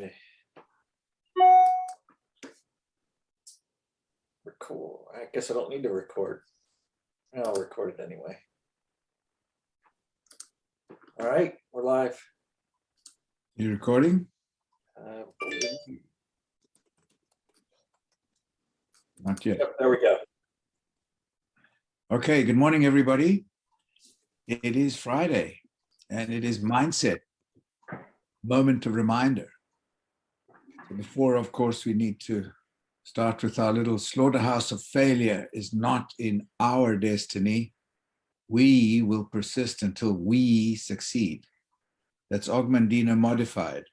Okay. Record. I guess I don't need to record. I'll record it anyway. All right, we're live. You recording? Not yet. Yep, there we go. Okay, good morning, everybody. It is Friday, and it is Mindset, moment of reminder. So before, of course, we need to start with our little slaughterhouse of failure is not in our destiny. We will persist until we succeed. That's Ogmandino modified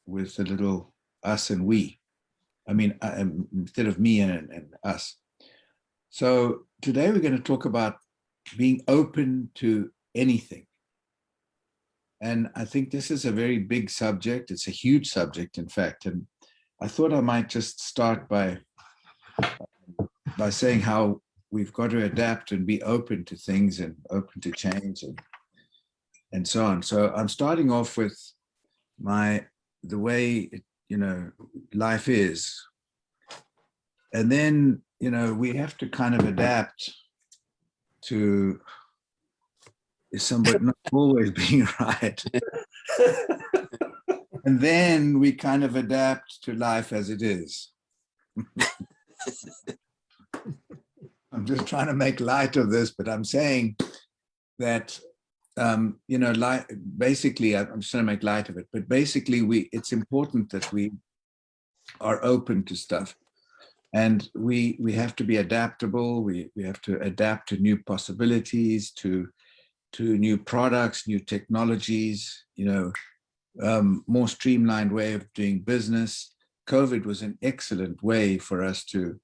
with a little us and we. I mean, instead of me and us. So today we're going to talk about being open to anything. And I think this is a very big subject. It's a huge subject, in fact. And I thought I might just start by saying how we've got to adapt and be open to things and open to change and so on. So I'm starting off with the way, life is. And then, we have to kind of adapt to somewhat not always being right. And then we kind of adapt to life as it is. I'm just trying to make light of this, but I'm saying that, basically, I'm just trying to make light of it, but basically it's important that we are open to stuff. And we have to be adaptable. We have to adapt to new possibilities, to new products, new technologies, more streamlined way of doing business. COVID was an excellent way for us to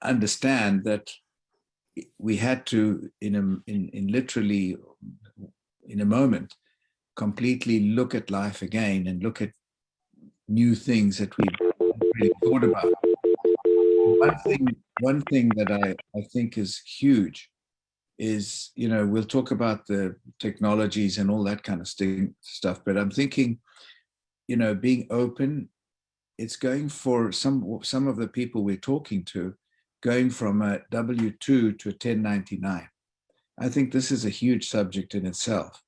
understand that we had to, literally in a moment, completely look at life again and look at new things that we really thought about. One thing that I think is huge is, we'll talk about the technologies and all that kind of stuff, but I'm thinking, being open, it's going for some of the people we're talking to, going from a W-2 to a 1099. I think this is a huge subject in itself.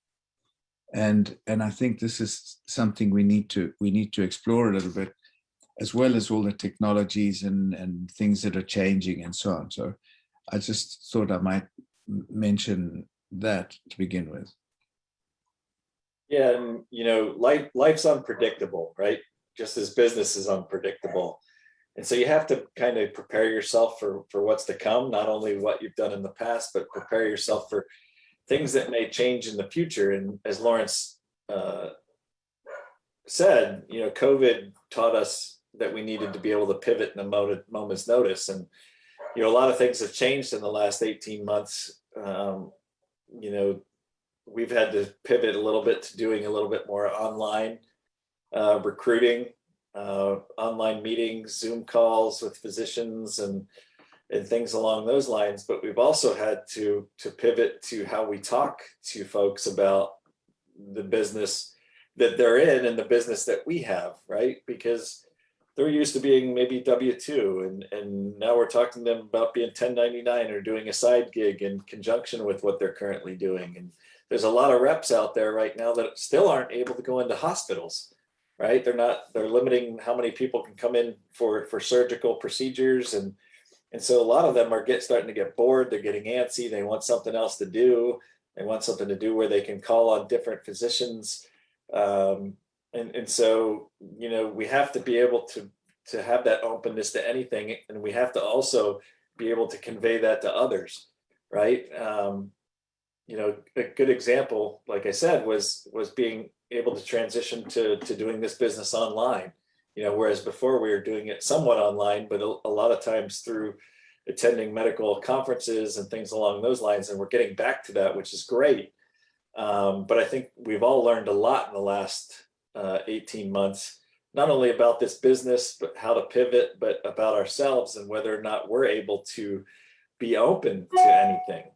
And I think this is something we need to explore a little bit, as well as all the technologies and things that are changing and so on. So I just thought I might mention that to begin with. Yeah, and life's unpredictable, right? Just as business is unpredictable. And so you have to kind of prepare yourself for what's to come, not only what you've done in the past, but prepare yourself for things that may change in the future. And as Lawrence said, COVID taught us that we needed to be able to pivot in a moment's notice. And, a lot of things have changed in the last 18 months. We've had to pivot a little bit to doing a little bit more online recruiting, online meetings, Zoom calls with physicians and things along those lines. But we've also had to pivot to how we talk to folks about the business that they're in and the business that we have, right? Because they're used to being maybe W-2 and now we're talking to them about being 1099 or doing a side gig in conjunction with what they're currently doing. And there's a lot of reps out there right now that still aren't able to go into hospitals, right? They're limiting how many people can come in for surgical procedures. And so a lot of them are starting to get bored. They're getting antsy. They want something else to do. They want something to do where they can call on different physicians. And so, we have to be able to have that openness to anything. And we have to also be able to convey that to others, right? A good example, like I said, was being able to transition to doing this business online, whereas before we were doing it somewhat online, but a lot of times through attending medical conferences and things along those lines. And we're getting back to that, which is great. But I think we've all learned a lot in the last 18 months, not only about this business, but how to pivot, but about ourselves and whether or not we're able to be open to anything,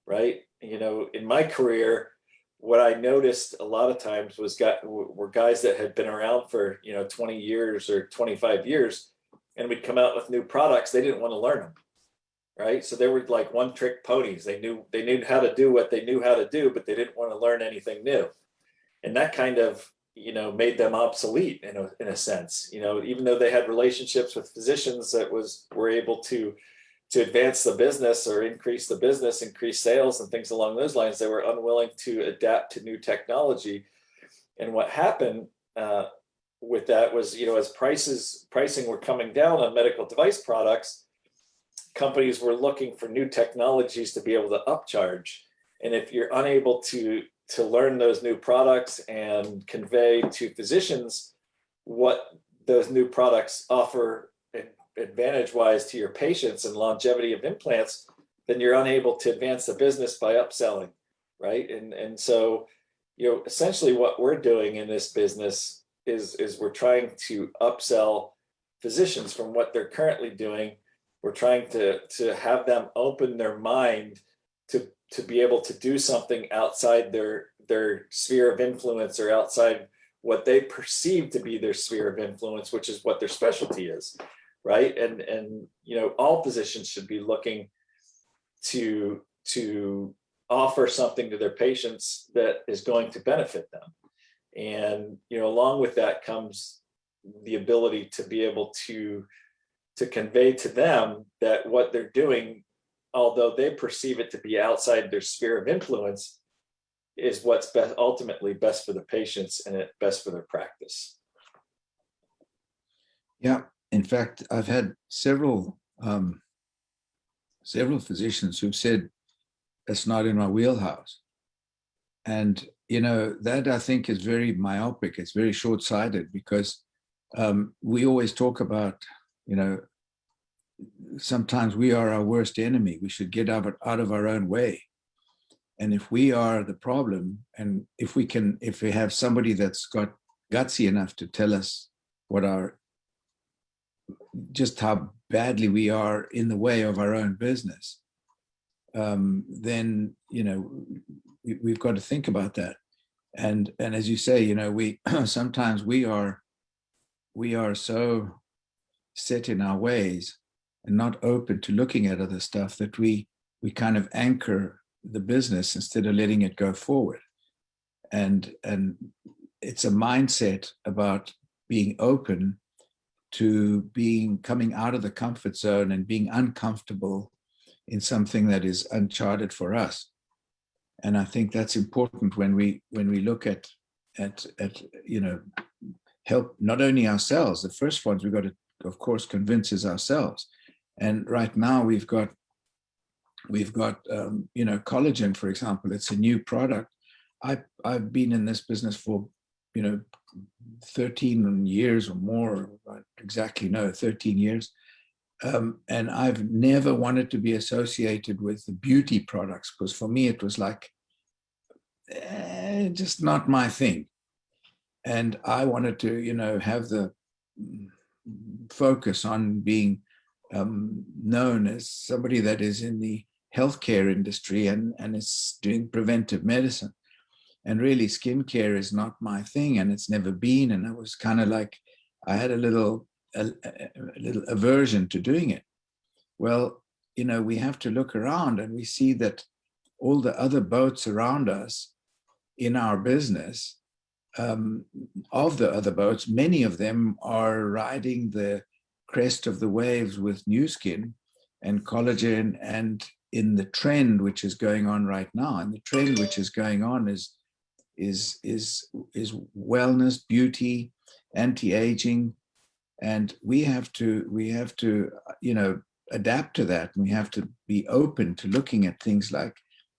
right? In my career, what I noticed a lot of times were guys that had been around for 20 years or 25 years, and we'd come out with new products. They didn't want to learn them, right? So they were like one trick ponies. They knew how to do what they knew how to do, but they didn't want to learn anything new, and that kind of made them obsolete in a sense. Even though they had relationships with physicians that were able to advance the business or increase the business, increase sales and things along those lines, they were unwilling to adapt to new technology. And what happened with that was, as pricing were coming down on medical device products, companies were looking for new technologies to be able to upcharge. And if you're unable to learn those new products and convey to physicians what those new products offer advantage wise to your patients and longevity of implants, then you're unable to advance the business by upselling, right? And so essentially what we're doing in this business is we're trying to upsell physicians from what they're currently doing. We're trying to have them open their mind to be able to do something outside their sphere of influence, or outside what they perceive to be their sphere of influence, which is what their specialty is. Right. And all physicians should be looking to offer something to their patients that is going to benefit them. And, along with that comes the ability to be able to convey to them that what they're doing, although they perceive it to be outside their sphere of influence, is what's ultimately best for the patients and best for their practice. Yeah. In fact, I've had several physicians who've said it's not in my wheelhouse. And, that I think is very myopic. It's very short-sighted, because we always talk about, sometimes we are our worst enemy. We should get out of our own way. And if we are the problem, and if we have somebody that's got gutsy enough to tell us just how badly we are in the way of our own business, then we've got to think about that. And as you say, we sometimes we are so set in our ways and not open to looking at other stuff that we kind of anchor the business instead of letting it go forward. And it's a mindset about being open to coming out of the comfort zone and being uncomfortable in something that is uncharted for us. And I think that's important when we look at help not only ourselves. The first ones we've got to, of course, convince is ourselves. And right now we've got collagen, for example. It's a new product. I've been in this business for 13 years or more. I exactly know, 13 years. And I've never wanted to be associated with the beauty products, because for me it was like just not my thing. And I wanted to have the focus on being known as somebody that is in the healthcare industry and is doing preventive medicine. And really, skincare is not my thing, and it's never been. And I was kind of like, I had a little aversion to doing it. Well, we have to look around, and we see that all the other boats around us in our business, of the other boats, many of them are riding the crest of the waves with Nu Skin and collagen, and in the trend which is going on right now. And the trend which is going on is wellness, beauty, anti-aging, and we have to adapt to that. And we have to be open to looking at things like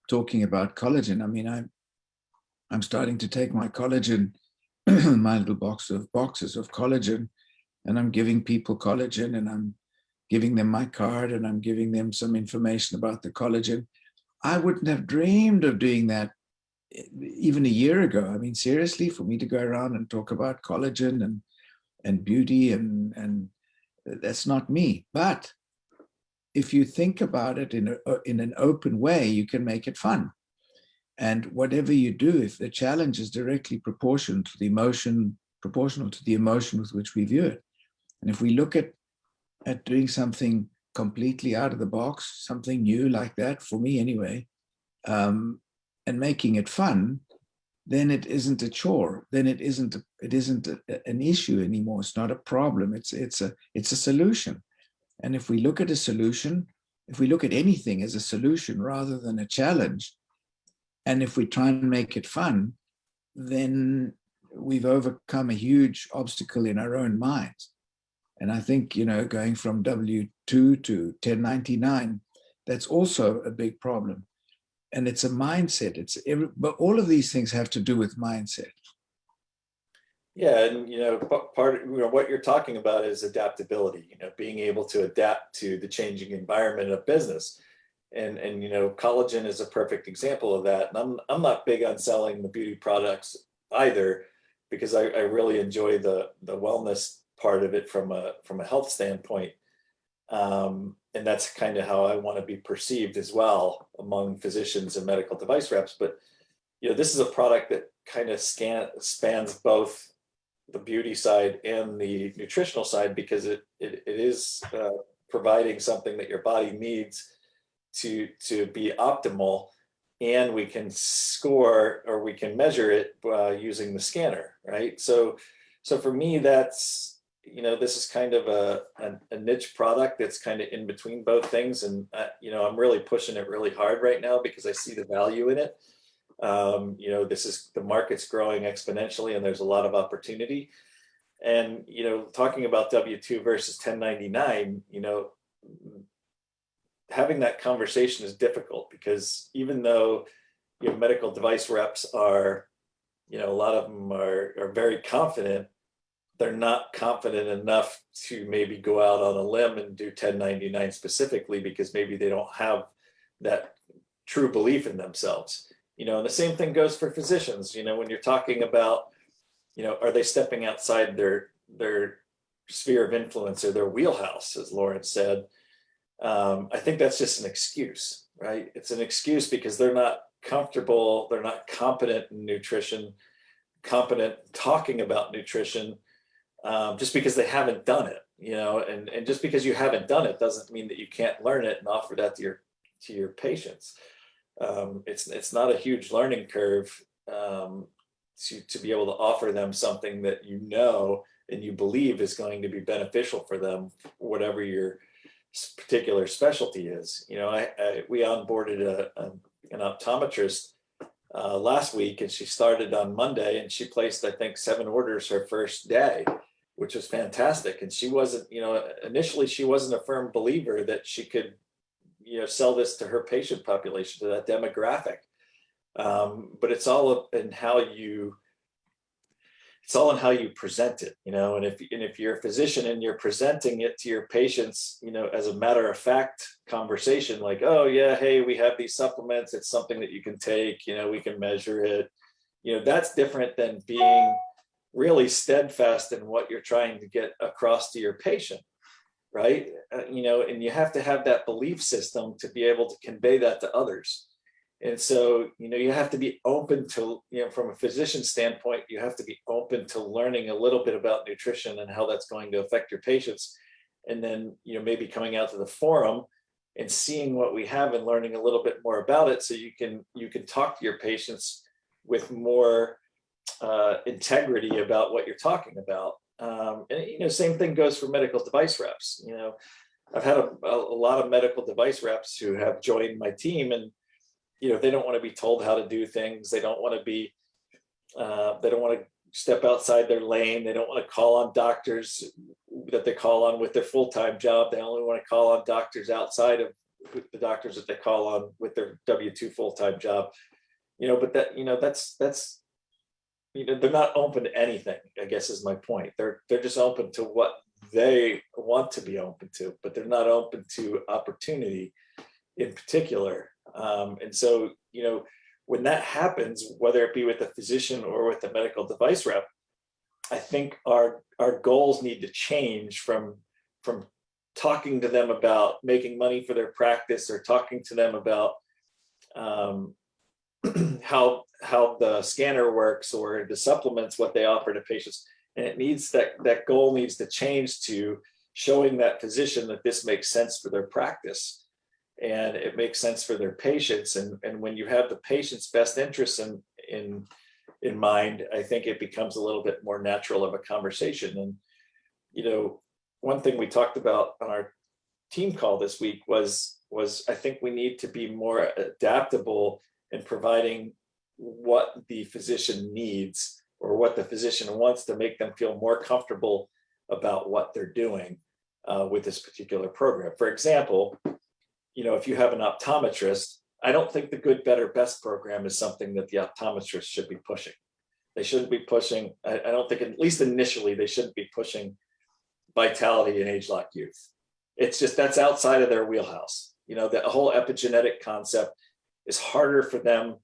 talking about collagen. I mean, I'm starting to take my collagen, my little boxes of collagen, and I'm giving people collagen, and I'm giving them my card, and I'm giving them some information about the collagen. I wouldn't have dreamed of doing that even a year ago. I mean, seriously, for me to go around and talk about collagen and beauty, and that's not me. But if you think about it in an open way, you can make it fun. And whatever you do, if the challenge is directly proportional to the emotion with which we view it, and if we look at doing something completely out of the box, something new like that, for me anyway, and making it fun, then it isn't a chore. Then it isn't an issue anymore. It's not a problem. It's a solution. And if we look at a solution, if we look at anything as a solution rather than a challenge, and if we try and make it fun, then we've overcome a huge obstacle in our own minds. And I think, going from W-2 to 1099, that's also a big problem. And it's a mindset. But all of these things have to do with mindset. Yeah, and part of what you're talking about is adaptability. Being able to adapt to the changing environment of business, and collagen is a perfect example of that. And I'm not big on selling the beauty products either, because I really enjoy the wellness part of it from a health standpoint, and that's kind of how I want to be perceived as well among physicians and medical device reps. But this is a product that kind of spans both the beauty side and the nutritional side, because it is providing something that your body needs to be optimal, and we can score, or we can measure it using the scanner, right? So for me, that's this is kind of a niche product that's kind of in between both things, and I'm really pushing it really hard right now because I see the value in it. The market's growing exponentially, and there's a lot of opportunity. And talking about W-2 versus 1099, having that conversation is difficult, because even though medical device reps are, a lot of them are very confident, they're not confident enough to maybe go out on a limb and do 1099 specifically, because maybe they don't have that true belief in themselves. And the same thing goes for physicians. When you're talking about, are they stepping outside their sphere of influence or their wheelhouse, as Lauren said? I think that's just an excuse, right? It's an excuse because they're not comfortable, they're not competent in nutrition, competent talking about nutrition, just because they haven't done it, and just because you haven't done it doesn't mean that you can't learn it and offer that to your patients. It's not a huge learning curve to be able to offer them something that and you believe is going to be beneficial for them, whatever your particular specialty is. We onboarded an optometrist last week, and she started on Monday, and she placed, I think, 7 orders her first day, which was fantastic. And she wasn't, initially she wasn't a firm believer that she could sell this to her patient population, to that demographic. But it's all in how you present it, and if you're a physician and you're presenting it to your patients, as a matter of fact conversation, like, oh yeah, hey, we have these supplements, it's something that you can take, we can measure it, that's different than being really steadfast in what you're trying to get across to your patient. Right. And you have to have that belief system to be able to convey that to others. And so, you have to be open to, from a physician standpoint, you have to be open to learning a little bit about nutrition and how that's going to affect your patients. And then, maybe coming out to the forum and seeing what we have and learning a little bit more about it, so you can talk to your patients with more integrity about what you're talking about. And same thing goes for medical device reps. I've had a lot of medical device reps who have joined my team, and they don't want to be told how to do things. They don't want to be they don't want to step outside their lane. They don't want to call on doctors that they call on with their full-time job. They only want to call on doctors outside of the doctors that they call on with their W-2 full-time job. But that's they're not open to anything, I guess, is my point. They're just open to what they want to be open to, but they're not open to opportunity in particular. And so, when that happens, whether it be with a physician or with a medical device rep, I think our goals need to change from talking to them about making money for their practice, or talking to them about how the scanner works or the supplements, what they offer to patients. And it needs that goal needs to change to showing that physician that this makes sense for their practice and it makes sense for their patients. And when you have the patient's best interests in mind, I think it becomes a little bit more natural of a conversation. And, you know, one thing we talked about on our team call this week was I think we need to be more adaptable in providing what the physician needs or what the physician wants to make them feel more comfortable about what they're doing with this particular program. For example, you know, if you have an optometrist, I don't think the good, better, best program is something that the optometrist should be pushing. They shouldn't be pushing, I don't think, at least initially, they shouldn't be pushing Vitality and age-lock youth. It's just, that's outside of their wheelhouse. You know, the whole epigenetic concept is harder for them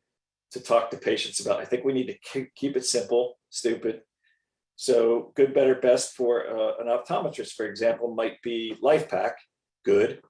to talk to patients about. I think we need to keep it simple, stupid. So good, better, best for an optometrist, for example, might be LifePak, good.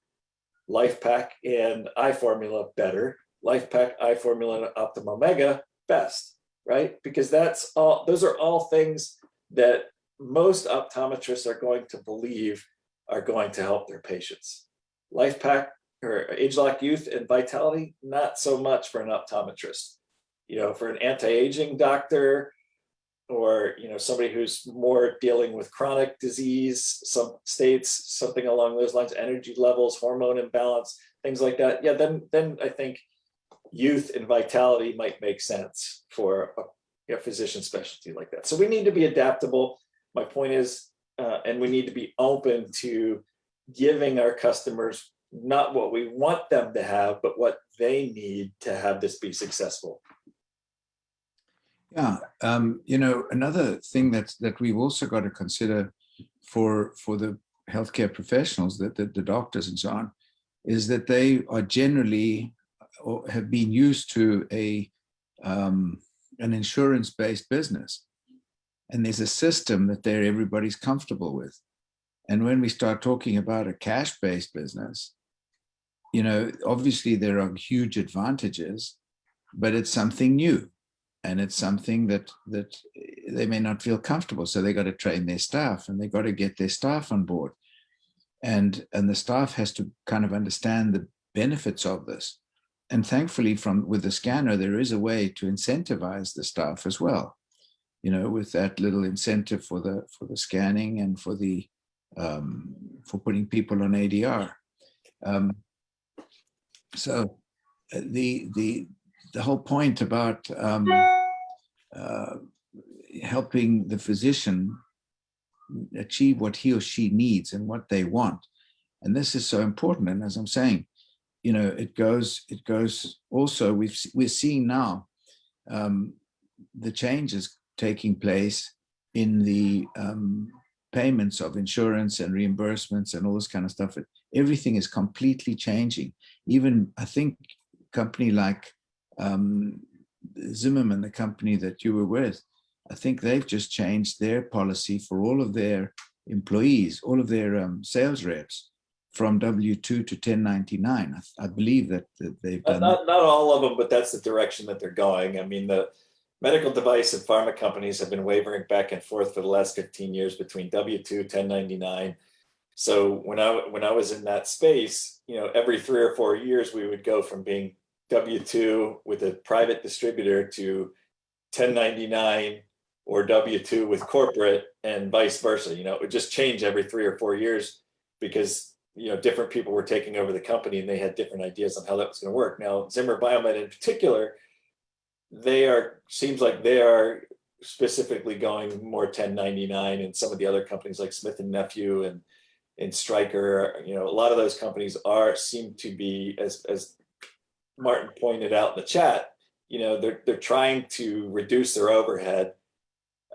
LifePak and iFormula, better. LifePak, iFormula, and Optima Omega, best, right? Because that's all, those are all things that most optometrists are going to believe are going to help their patients. LifePak or age-lock youth and Vitality, not so much for an optometrist. You know, for an anti-aging doctor, or, you know, somebody who's more dealing with chronic disease, some states, something along those lines, energy levels, hormone imbalance, things like that. Yeah, then I think youth and Vitality might make sense for a physician specialty like that. So we need to be adaptable. My point is, and we need to be open to giving our customers not what we want them to have, but what they need to have this be successful. Yeah, you know, another thing that we've also got to consider for the healthcare professionals, that the doctors and so on, is that they are generally or have been used to an insurance-based business, and there's a system that everybody's comfortable with. And when we start talking about a cash-based business, you know, obviously there are huge advantages, but it's something new. And it's something that they may not feel comfortable. So they got to train their staff, and they got to get their staff on board. And the staff has to kind of understand the benefits of this. And thankfully, with the scanner, there is a way to incentivize the staff as well. You know, with that little incentive for the scanning and for the for putting people on ADR. So the whole point about helping the physician achieve what he or she needs and what they want. And this is so important. And as I'm saying, you know, it goes also, we're seeing now the changes taking place in the payments of insurance and reimbursements and all this kind of stuff. Everything is completely changing. Even, I think, a company like Zimmerman, the company that you were with, I think they've just changed their policy for all of their employees, all of their sales reps, from W-2 to 1099. I believe that they've done not all of them, but that's the direction that they're going. I mean, the medical device and pharma companies have been wavering back and forth for the last 15 years between W-2, 1099. So when I was in that space, you know, every 3 or 4 years, we would go from being W-2 with a private distributor to 1099 or W-2 with corporate, and vice versa. You know, it would just change every 3 or 4 years because, you know, different people were taking over the company and they had different ideas on how that was going to work. Now, Zimmer Biomet in particular, seems like they are specifically going more 1099, and some of the other companies like Smith and Nephew and Stryker, you know, a lot of those companies seem to be, as Martin pointed out in the chat, you know, they're trying to reduce their overhead.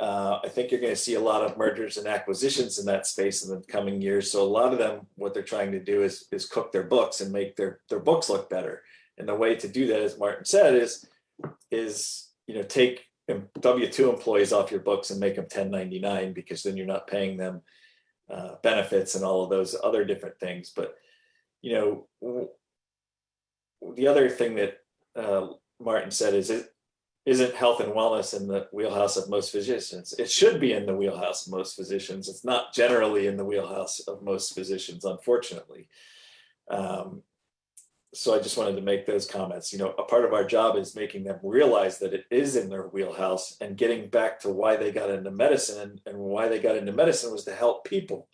I think you're going to see a lot of mergers and acquisitions in that space in the coming years. So a lot of them, what they're trying to do is cook their books and make their books look better. And the way to do that, as Martin said, is you know, take W-2 employees off your books and make them 1099, because then you're not paying them benefits and all of those other different things. But, you know, the other thing that Martin said, isn't health and wellness in the wheelhouse of most physicians? It should be in the wheelhouse of most physicians. It's not generally in the wheelhouse of most physicians, unfortunately. So I just wanted to make those comments. A part of our job is making them realize that it is in their wheelhouse, and getting back to why they got into medicine, and why they got into medicine was to help people,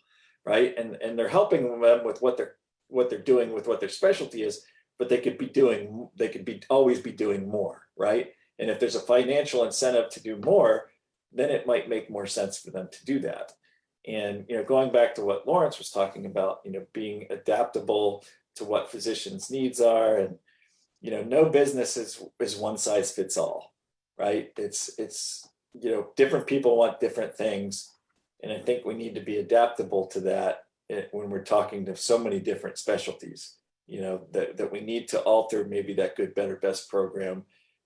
right? And they're helping them with what they're doing with what their specialty is, but they could always be doing more, right? And if there's a financial incentive to do more, then it might make more sense for them to do that. And going back to what Lawrence was talking about, being adaptable to what physicians' needs are, and no business is one size fits all, right? It's different people want different things, and I think we need to be adaptable to that when we're talking to so many different specialties. That we need to alter maybe that good, better, best program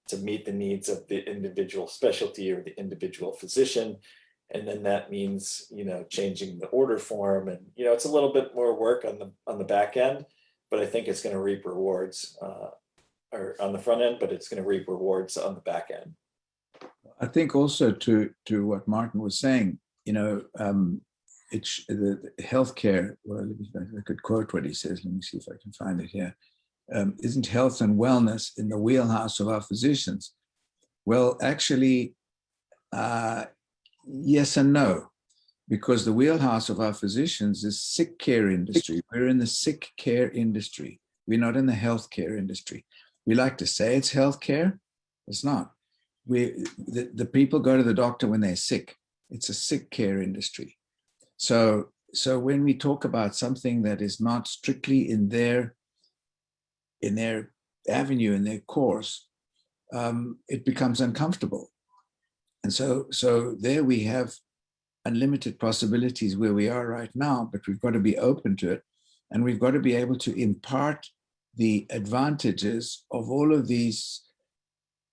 to meet the needs of the individual specialty or the individual physician. And then that means, changing the order form, and, it's a little bit more work on the back end, but I think it's going to reap rewards, or on the front end, but it's going to reap rewards on the back end. I think also to what Martin was saying, it's the healthcare. Well, I could quote what he says. Let me see if I can find it here. Isn't health and wellness in the wheelhouse of our physicians? Well, actually, yes and no, because the wheelhouse of our physicians is sick care industry. We're in the sick care industry. We're not in the healthcare industry. We like to say it's healthcare. It's not. The people go to the doctor when they're sick. It's a sick care industry. So when we talk about something that is not strictly in their avenue, in their course, it becomes uncomfortable. And so there we have unlimited possibilities where we are right now, but we've got to be open to it. And we've got to be able to impart the advantages of all of these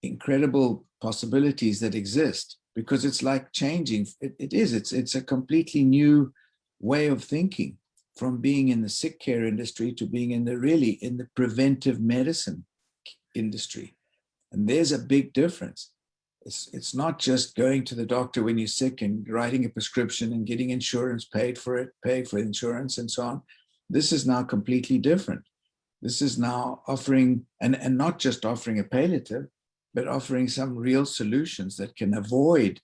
incredible possibilities that exist, because it's like changing. It's a completely new way of thinking, from being in the sick care industry to being in the preventive medicine industry. And there's a big difference. It's not just going to the doctor when you're sick and writing a prescription and getting insurance paid for insurance and so on. This is now completely different. This is now offering, and not just offering a palliative, but offering some real solutions that can avoid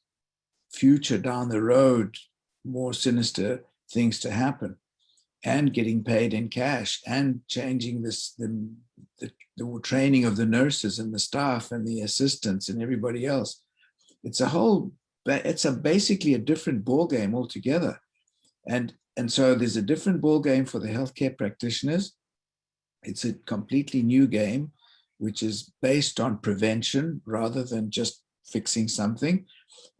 future down the road, more sinister things to happen, and getting paid in cash, and changing the training of the nurses and the staff and the assistants and everybody else. It's basically a different ball game altogether. And so there's a different ball game for the healthcare practitioners. It's a completely new game, which is based on prevention rather than just fixing something.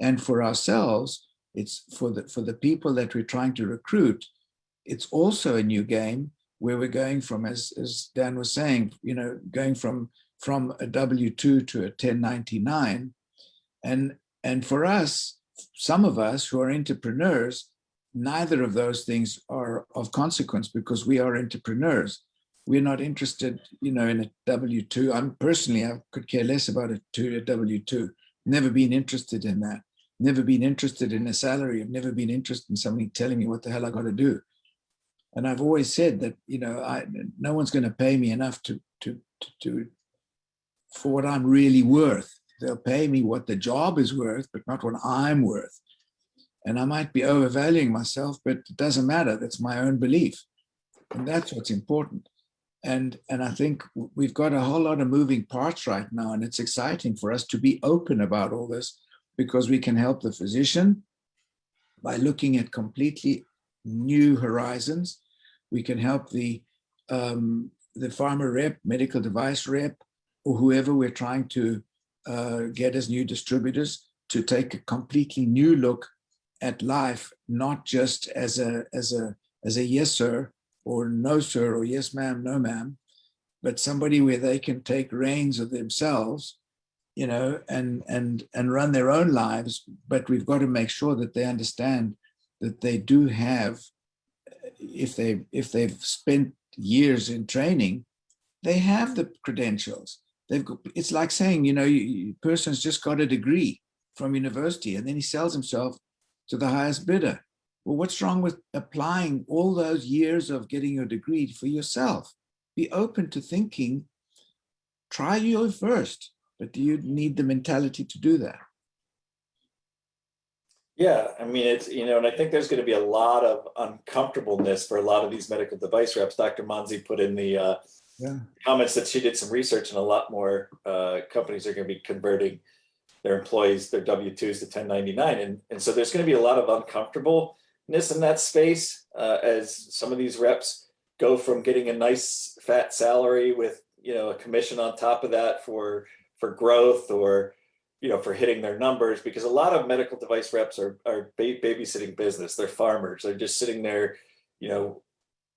And for ourselves, it's for the people that we're trying to recruit, it's also a new game where we're going from, as Dan was saying, going from a W-2 to a 1099. And for us, some of us who are entrepreneurs, neither of those things are of consequence, because we are entrepreneurs. We're not interested, in a W-2. I could care less about a W-2. Never been interested in that. Never been interested in a salary. I've never been interested in somebody telling me what the hell I got to do. And I've always said that, no one's going to pay me enough for what I'm really worth. They'll pay me what the job is worth, but not what I'm worth. And I might be overvaluing myself, but it doesn't matter. That's my own belief. And that's what's important. And I think we've got a whole lot of moving parts right now, and it's exciting for us to be open about all this, because we can help the physician by looking at completely new horizons. We can help the pharma rep, medical device rep, or whoever we're trying to get as new distributors, to take a completely new look at life, not just as a yes sir or no sir, or yes ma'am, no ma'am, but somebody where they can take reins of themselves, and run their own lives. But we've got to make sure that they understand that they do have, if they've spent years in training, they have the credentials. it's like saying, person's just got a degree from university and then he sells himself to the highest bidder. Well, what's wrong with applying all those years of getting your degree for yourself? Be open to thinking, try you first, but do you need the mentality to do that? Yeah, I mean, it's, and I think there's going to be a lot of uncomfortableness for a lot of these medical device reps. Dr. Manzi put in the comments that she did some research, and a lot more companies are going to be converting their employees, their W-2s to 1099. And so there's going to be a lot of uncomfortableness in that space as some of these reps go from getting a nice fat salary with, a commission on top of that for growth, or for hitting their numbers, because a lot of medical device reps are babysitting business. They're farmers. They're just sitting there,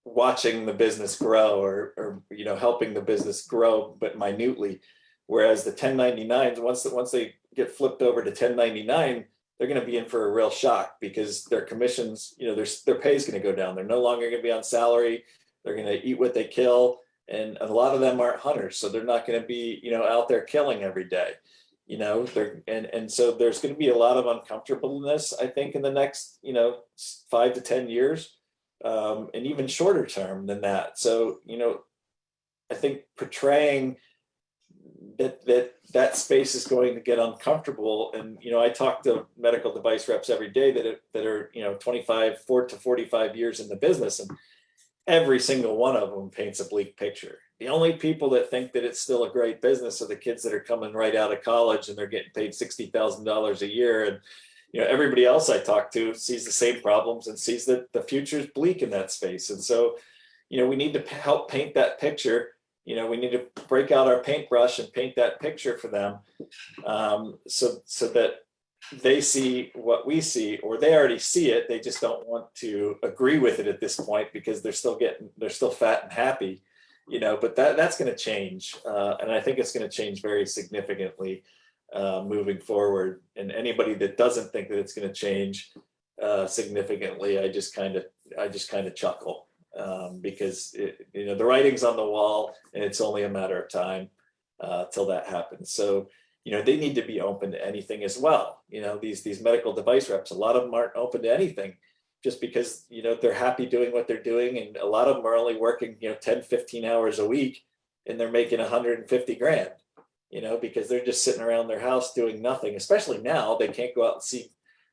watching the business grow, or helping the business grow, but minutely. Whereas the 1099s, once they get flipped over to 1099, they're going to be in for a real shock, because their commissions, their pay is going to go down. They're no longer going to be on salary. They're going to eat what they kill. And a lot of them aren't hunters. So they're not going to be, out there killing every day. And so there's going to be a lot of uncomfortableness, I think, in the next 5 to 10 years, and even shorter term than that. So I think portraying that space is going to get uncomfortable. And I talk to medical device reps every day that are 25 to 45 years in the business, and every single one of them paints a bleak picture. The only people that think that it's still a great business are the kids that are coming right out of college and they're getting paid $60,000 a year. And everybody else I talk to sees the same problems and sees that the future is bleak in that space. And so, we need to help paint that picture. We need to break out our paintbrush and paint that picture for them, so that they see what we see, or they already see it. They just don't want to agree with it at this point, because they're still fat and happy, but that's going to change. And I think it's going to change very significantly moving forward. And anybody that doesn't think that it's going to change significantly, I just kind of chuckle, because the writing's on the wall, and it's only a matter of time till that happens. So they need to be open to anything as well. These medical device reps, a lot of them aren't open to anything, just because they're happy doing what they're doing, and a lot of them are only working 10, 15 hours a week, and they're making 150 grand, because they're just sitting around their house doing nothing. Especially now, they can't go out and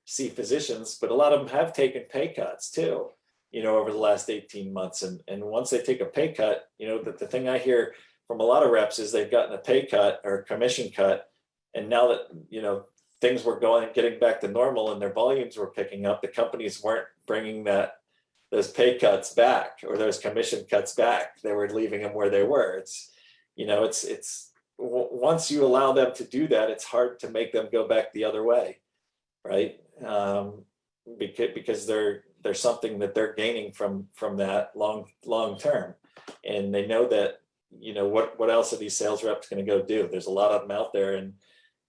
see physicians, but a lot of them have taken pay cuts too, over the last 18 months. And once they take a pay cut, the thing I hear from a lot of reps is they've gotten a pay cut or a commission cut. And now that, things were getting back to normal and their volumes were picking up, the companies weren't bringing those pay cuts back or those commission cuts back. They were leaving them where they were. It's once you allow them to do that, it's hard to make them go back the other way, right? Because there's something that they're gaining from that long term, and they know that what else are these sales reps going to go do? There's a lot of them out there, and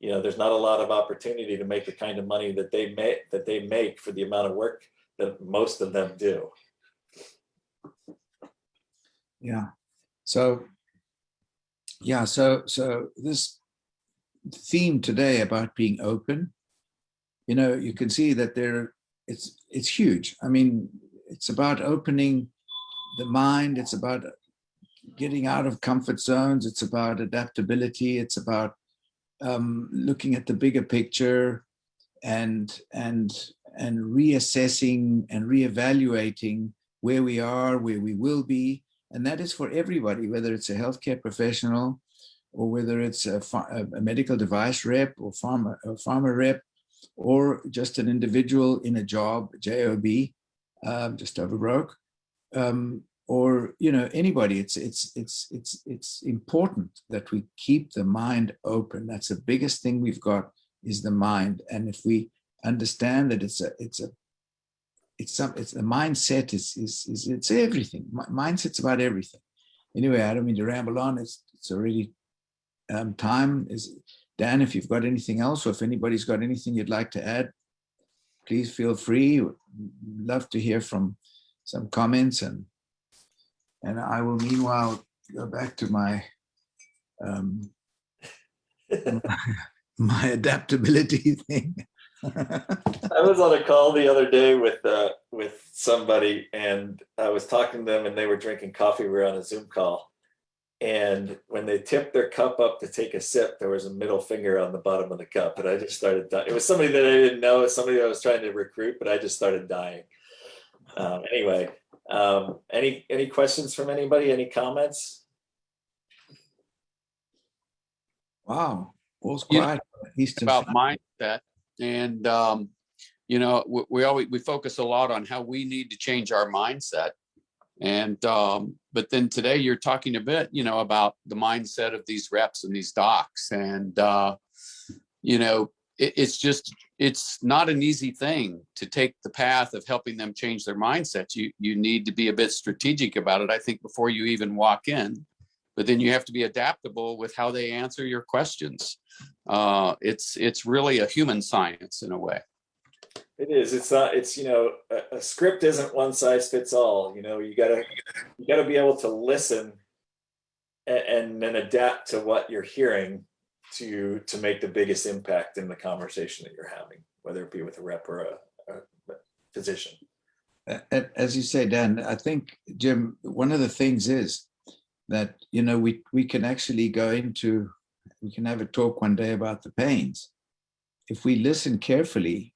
there's not a lot of opportunity to make the kind of money that they make for the amount of work that most of them do. Yeah. So this theme today about being open, you can see that it's huge. I mean, it's about opening the mind. It's about getting out of comfort zones. It's about adaptability. It's about looking at the bigger picture and reassessing and reevaluating where we are, where we will be. And that is for everybody, whether it's a healthcare professional, or whether it's a medical device rep, or farmer rep, or just an individual in a job, job, just over broke, or anybody. It's important that we keep the mind open. That's the biggest thing we've got, is the mind. And if we understand that the mindset is everything. Mindset's about everything. Anyway, I don't mean to ramble on. It's already time. Dan, if you've got anything else, or if anybody's got anything you'd like to add, please feel free. Love to hear from some comments, and I will meanwhile go back to my my adaptability thing. I was on a call the other day with somebody, and I was talking to them, and they were drinking coffee. We were on a Zoom call, and when they tipped their cup up to take a sip, there was a middle finger on the bottom of the cup, and I just started. It was somebody that I didn't know, somebody I was trying to recruit, but I just started dying. Anyway, any questions from anybody? Any comments? Wow, all's You know, quiet. Eastern about Front. mindset, and we focus a lot on how we need to change our mindset, and but then today you're talking a bit about the mindset of these reps and these docs, and it's not an easy thing to take the path of helping them change their mindsets. You need to be a bit strategic about it, I think, before you even walk in, but then you have to be adaptable with how they answer your questions. It's really a human science in a way. It is. It's not. It's a script isn't one size fits all. You gotta be able to listen and then adapt to what you're hearing to make the biggest impact in the conversation that you're having, whether it be with a rep or a physician. As you say, Dan, I think, Jim, one of the things is that we can actually we can have a talk one day about the pains. If we listen carefully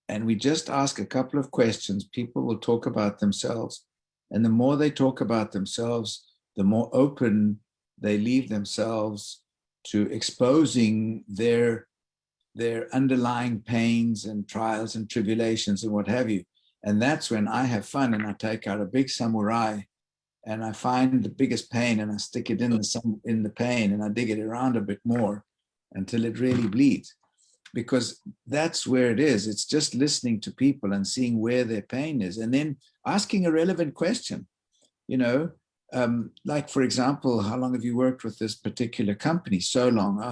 and we just ask a couple of questions, people will talk about themselves. And the more they talk about themselves, the more open they leave themselves to exposing their underlying pains and trials and tribulations and what have you. And that's when I have fun, and I take out a big samurai and I find the biggest pain and I stick it in the pain, and I dig it around a bit more until it really bleeds. Because that's where it is. It's just listening to people and seeing where their pain is, and then asking a relevant question. Like, for example, how long have you worked with this particular company? So long. Oh,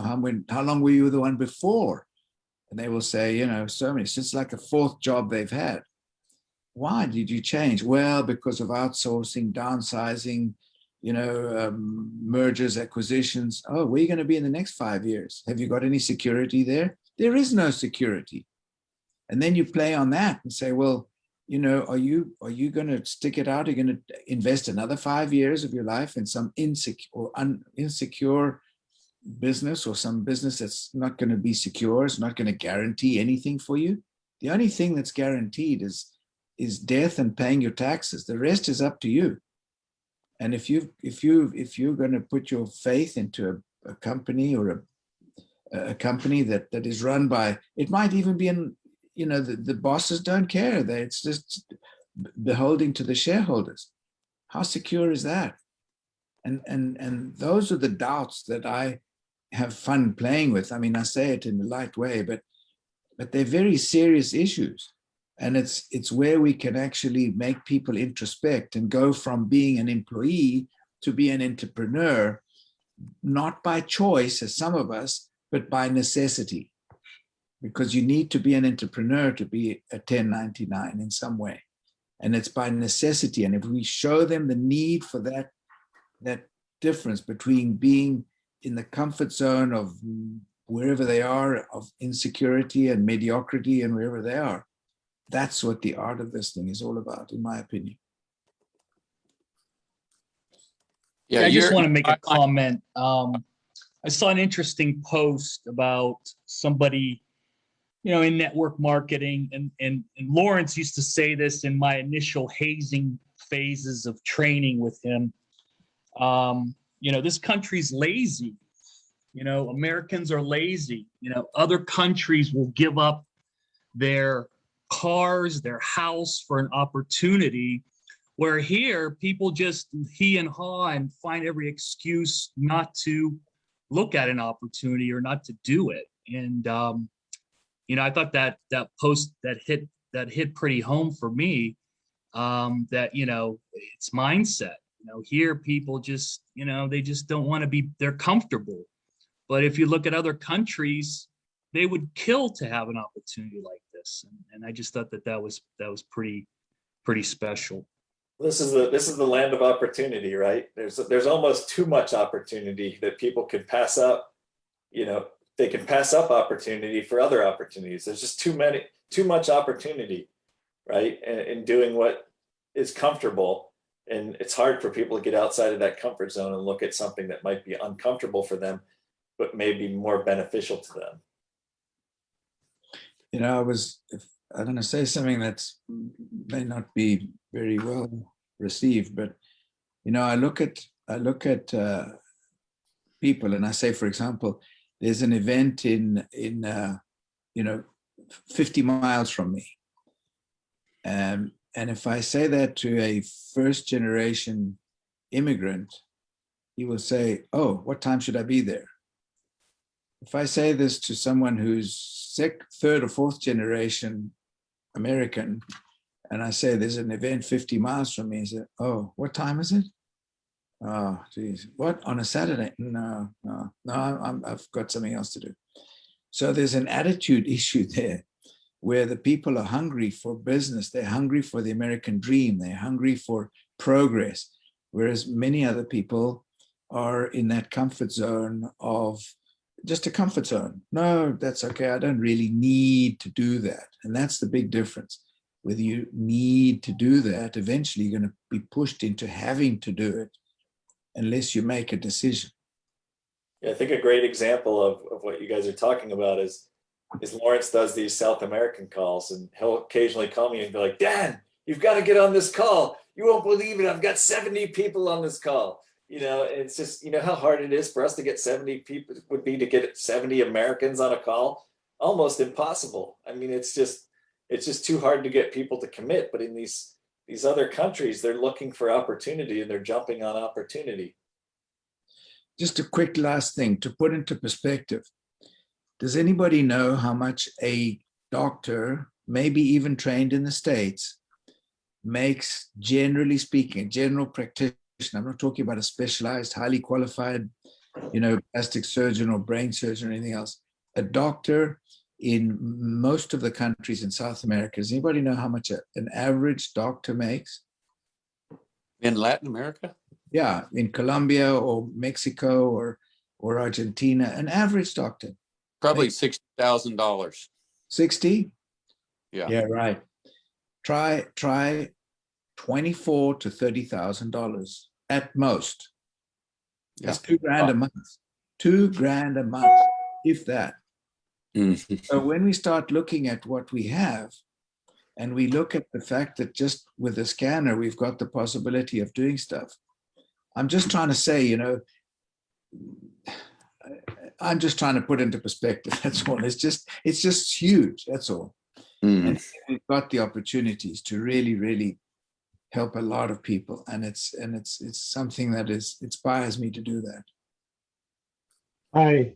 how long were you the one before? And they will say, so many. So it's like a fourth job they've had. Why did you change? Well, because of outsourcing, downsizing, mergers, acquisitions. Oh, where are you going to be in the next 5 years? Have you got any security there? There is no security. And then you play on that and say, well, are you going to stick it out? Are you going to invest another 5 years of your life in some insecure business, or some business that's not going to be secure? It's not going to guarantee anything for you. The only thing that's guaranteed is death and paying your taxes. The rest is up to you. And if you're going to put your faith into a company, or a company that is run by, it might even be the bosses don't care. It's just beholding to the shareholders. How secure is that? And those are the doubts that I have fun playing with. I mean, I say it in a light way, but they're very serious issues. And it's where we can actually make people introspect and go from being an employee to be an entrepreneur, not by choice, as some of us, but by necessity. Because you need to be an entrepreneur to be a 1099 in some way. And it's by necessity. And if we show them the need for that difference between being in the comfort zone of wherever they are, of insecurity and mediocrity, and wherever they are, that's what the art of this thing is all about, in my opinion. Yeah, I just want to make a comment. I saw an interesting post about somebody, in network marketing, and Lawrence used to say this in my initial hazing phases of training with him. This country's lazy. Americans are lazy. Other countries will give up their cars, their house for an opportunity, where here people just he and haw and find every excuse not to look at an opportunity or not to do it. And I thought that post that hit pretty home for me. That it's mindset. Here people just they just don't want to be. They're comfortable. But if you look at other countries, they would kill to have an opportunity like this. And I just thought that was pretty special. This is the land of opportunity, right? There's almost too much opportunity that people could pass up, they can pass up opportunity for other opportunities. There's just too much opportunity, right? In doing what is comfortable. And it's hard for people to get outside of that comfort zone and look at something that might be uncomfortable for them, but may be more beneficial to them. I'm going to say something that may not be very well received, but I look at people and I say, for example, there's an event in 50 miles from me. And if I say that to a first generation immigrant, he will say, oh, what time should I be there? If I say this to someone who's third or fourth generation American, and I say there's an event 50 miles from me, he said, oh, what time is it? Oh, geez, what, on a Saturday? No, I've got something else to do. So there's an attitude issue there where the people are hungry for business. They're hungry for the American dream. They're hungry for progress. Whereas many other people are in that comfort zone of just a comfort zone. No, that's okay. I don't really need to do that. And that's the big difference. Whether you need to do that, eventually you're going to be pushed into having to do it unless you make a decision. Yeah, I think a great example of what you guys are talking about is Lawrence does these South American calls, and he'll occasionally call me and be like, Dan, you've got to get on this call. You won't believe it. I've got 70 people on this call. It's just, how hard it is for us to get 70 people would be to get 70 Americans on a call. Almost impossible. I mean, it's just too hard to get people to commit. But in these other countries, they're looking for opportunity and they're jumping on opportunity. Just a quick last thing to put into perspective. Does anybody know how much a doctor, maybe even trained in the States, makes, generally speaking, a general practitioner? I'm not talking about a specialized, highly qualified, plastic surgeon or brain surgeon or anything else. A doctor in most of the countries in South America, does anybody know how much an average doctor makes? In Latin America? Yeah, in Colombia or Mexico or Argentina, an average doctor. Probably $60,000. 60? Yeah. Yeah, right. Try $24,000 to $30,000 at most. That's $2,000 a month. $2,000 a month, if that. Mm-hmm. So when we start looking at what we have, and we look at the fact that just with a scanner, we've got the possibility of doing stuff. I'm just trying to say, I'm just trying to put into perspective. That's all. It's just huge. That's all. Mm. And we've got the opportunities to really, really help a lot of people, and it's something that inspires me to do that. Hi,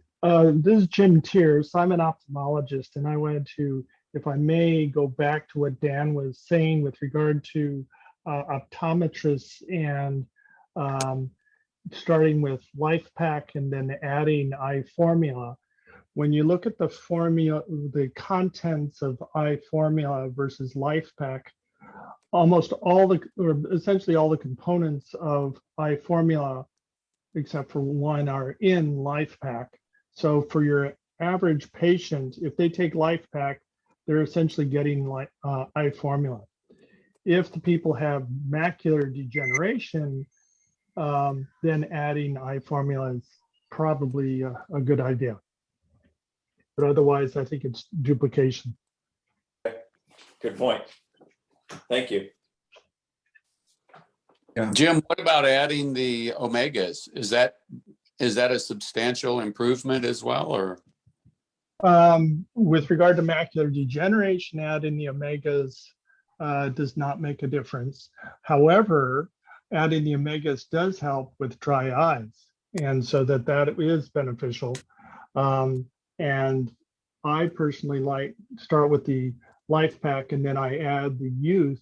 this is Jim Tears. I'm an ophthalmologist, and I wanted to, if I may, go back to what Dan was saying with regard to optometrists and starting with LifePak and then adding iFormula. When you look at the formula, the contents of iFormula versus LifePak, essentially all the components of iFormula, except for one, are in LifePak. So for your average patient, if they take LifePak, they're essentially getting iFormula. If the people have macular degeneration, then adding iFormula is probably a good idea. But otherwise, I think it's duplication. Good point. Thank you. Yeah. Jim, what about adding the omegas? Is that a substantial improvement as well, or? With regard to macular degeneration, adding the omegas does not make a difference. However, adding the omegas does help with dry eyes, and so that is beneficial. And I personally start with the LifePak, and then I add the youth,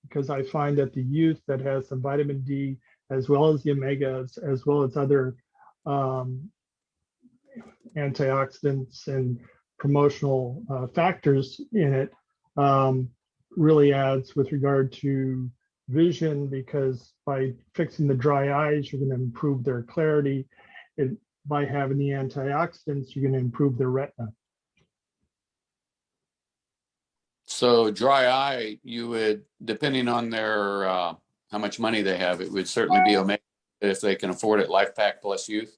because I find that the youth that has some vitamin D, as well as the omegas, as well as other antioxidants and promotional factors in it, really adds with regard to vision, because by fixing the dry eyes, you're going to improve their clarity. It by having the antioxidants, you're going to improve their retina. So dry eye, you would, depending on their, how much money they have, it would certainly be amazing if they can afford it, Life Pack Plus Youth.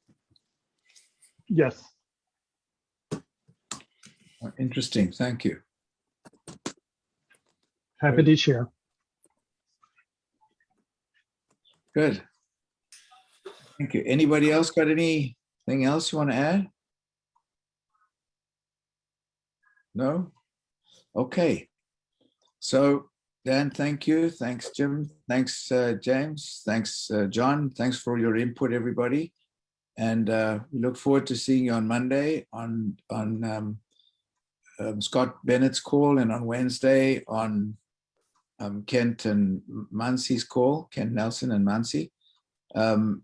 Yes. Interesting. Thank you. Happy to share. Good. Thank you. Anybody else got anything else you want to add? No? Okay. So Dan, thank you. Thanks, Jim. Thanks, James. Thanks, John. Thanks for your input, everybody. And we look forward to seeing you on Monday on Scott Bennett's call, and on Wednesday on Kent and Mansey's call, Kent Nelson and Mansey.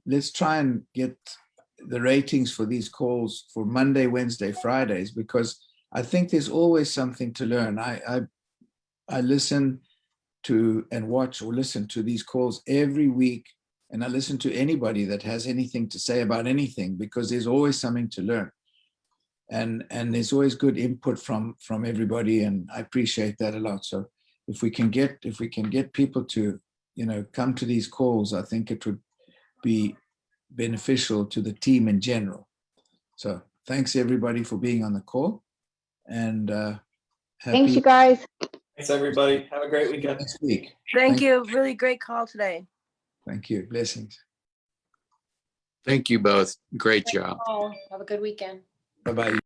Let's try and get the ratings for these calls for Monday, Wednesday, Fridays, because I think there's always something to learn. I listen to and watch or listen to these calls every week, and I listen to anybody that has anything to say about anything, because there's always something to learn. And there's always good input from everybody, and I appreciate that a lot. So if we can get people to, come to these calls, I think it would be beneficial to the team in general. So thanks everybody for being on the call, and Thanks, you happy guys. Thanks, everybody. Have a great weekend. next week. Thank you. Really great call today. Thank you. Blessings. Thank you both. Great job. Have a good weekend. Bye-bye.